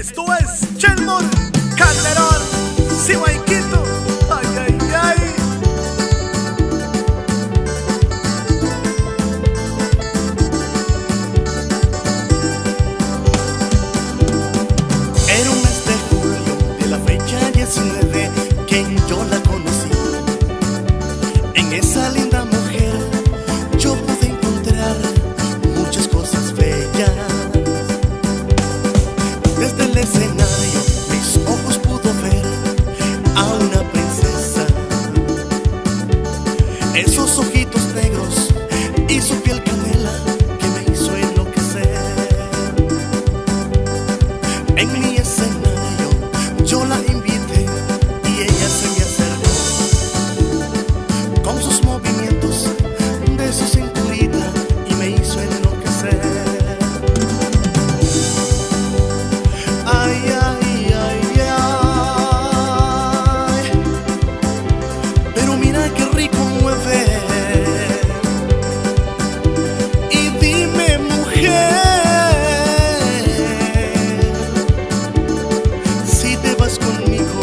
Esto es Chelmore Calderón, Sihuayquito, ay, ay, ay. Era un mes de julio de la fecha 19 que yo la conocí. En esa linda mujer yo pude encontrar muchas cosas bellas. Desde el escenario mis ojos pudo ver a una princesa. Esos ojitos negros y su piel canela que me hizo enloquecer. En mi escenario yo la invité y ella se me acercó con sus movimientos de su cinturita y me hizo enloquecer. Ay, ay, ay, ay, pero mira qué rico mueve. Y dime, mujer, si te vas conmigo.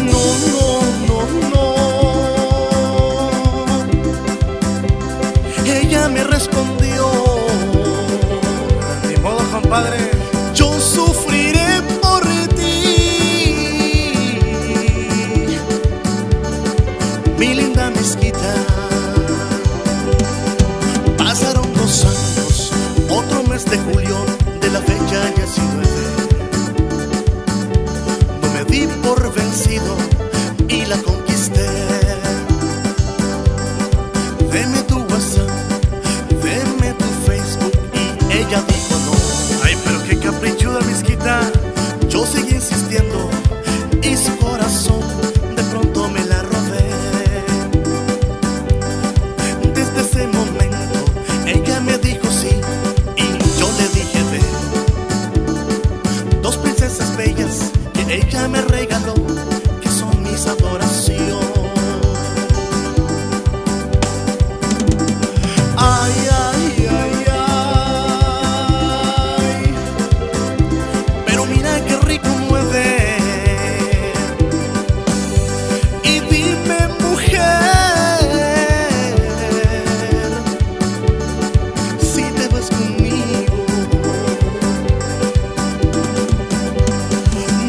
No, no, no, no. Ella me respondió: Ni modo, compadre. yo sufriré por ti, mi linda mezquita. Pasaron 2 años, otro mes de julio de la fecha 19. No me di por vencido y la conquisté. Deme tu WhatsApp, deme tu Facebook, y ella dijo no. Ay, pero qué caprichuda, misquita. Yo seguí insistiendo y su corazón de pronto me la robé. Desde ese momento ella me dijo sí y yo le dije ve. 2 princesas bellas que ella me regaló, que son mis adoración. Ay, ay, ay, ay, pero mira qué rico mueve. Y dime, mujer, si te vas conmigo.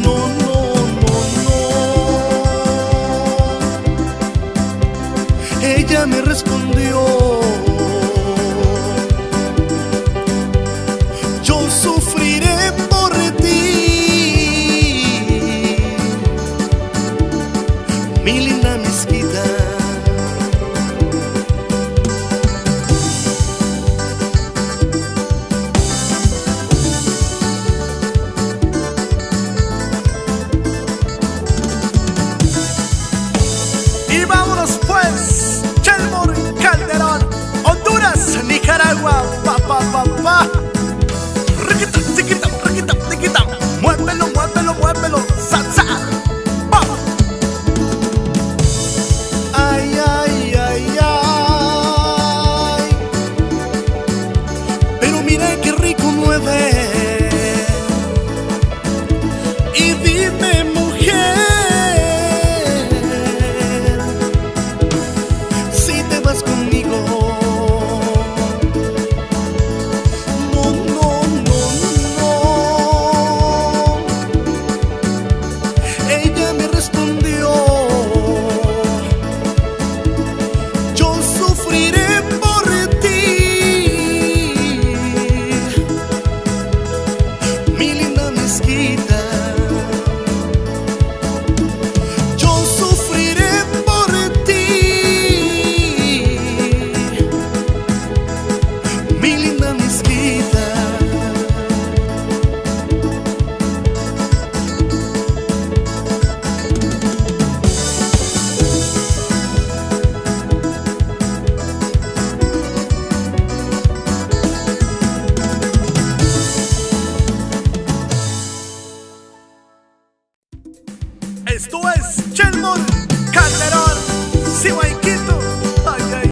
No, no, no, no. Ella me respondió: yo sufriré por ti, mi linda mezquita. Y vámonos pues, Chelmore Calderón, Honduras, Nicaragua, pa, pa, pa, pa.